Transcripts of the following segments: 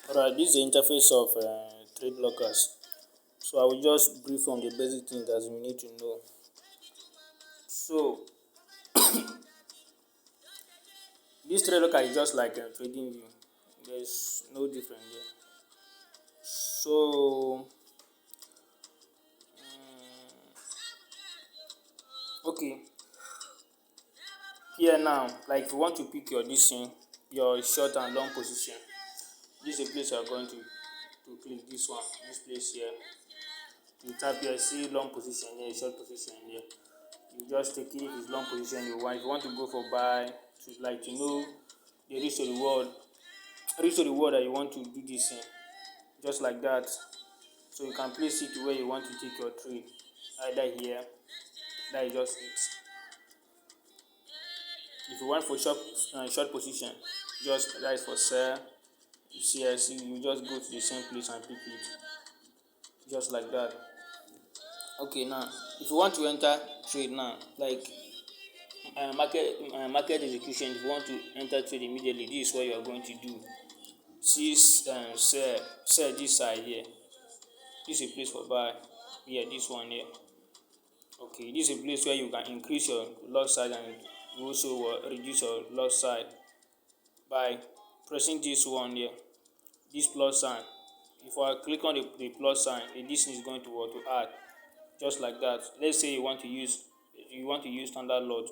Alright, this is the interface of trade blockers. So I will just brief on the basic things that you need to know. So this trade blocker is just like a trading view. There's no difference there. So okay, here now, like if you want to pick your this thing, your short and long position, this is a place you are going to click this one, this place here. You tap here, see long position here, short position here. You just take it if it's long position you want. If you want to go for buy, to know the risk to reward that you want to do this thing, just like that. So you can place it where you want to take your trade, either here. That is just it. If you want for short position, just that is for sell. You see, you just go to the same place and pick it, just like that. Okay, now if you want to enter trade now, like market execution, if you want to enter trade immediately, this is what you are going to do. See, sell this side here. This is a place for buy. Here, this one here. Okay, this is a place where you can increase your lot size and also reduce your lot size by pressing this one here, this plus sign. If I click on the plus sign, this is going to add, just like that. Let's say you want to use standard lot,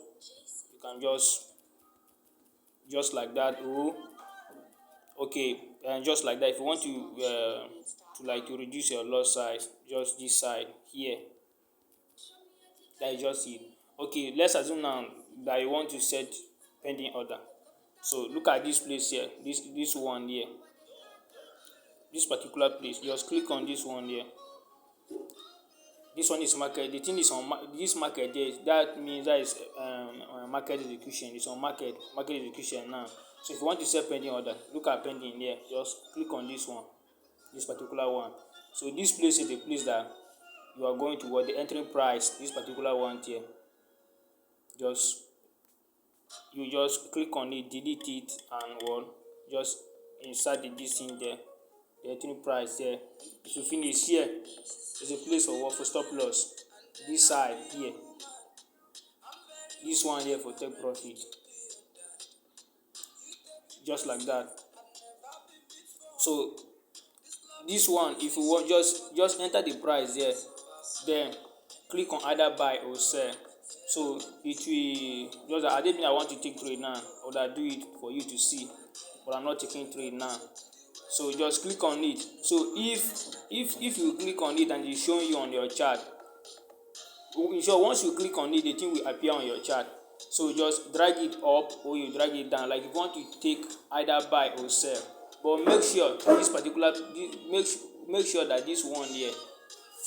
you can just like that. Okay, and just like that. If you want to reduce your lot size, just this side here. That is just it. Okay, let's assume now that you want to set pending order. So look at this place here, this one here, this particular place. Just click on this one here. This one is market. The thing is on this market there. That means that is market execution. It's on market execution now. So if you want to set pending order, look at pending here. Just click on this one, this particular one. So this place is the place that you are going to what the entering price. This particular one here. You just click on it, delete it, and just insert this in there. The entering price there. If you finish here, there's a place for stop loss. This side here, this one here for take profit, just like that. So this one, if you want, just enter the price there, then click on either buy or sell. So it will just, I want to take trade now, or I do it for you to see, but I'm not taking trade now. So just click on it. So if you click on it and it's showing you on your chart, once you click on it, the thing will appear on your chart. So just drag it up or you drag it down. Like if you want to take either buy or sell, but make sure make sure that this one here,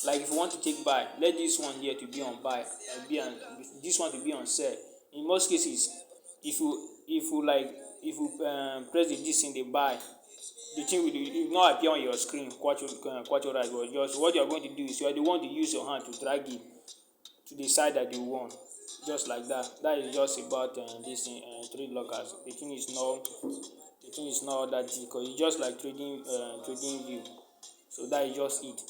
like if you want to take buy, let this one here to be on buy and this one to be on sell. In most cases, if you press this in the buy, the thing will not appear on your screen quite alright. But just what you are going to do is you are the one to use your hand to drag it to the side that you want, just like that. That is just about this trade blockers. The thing is not that difficult. It's just like trading view. So that is just it.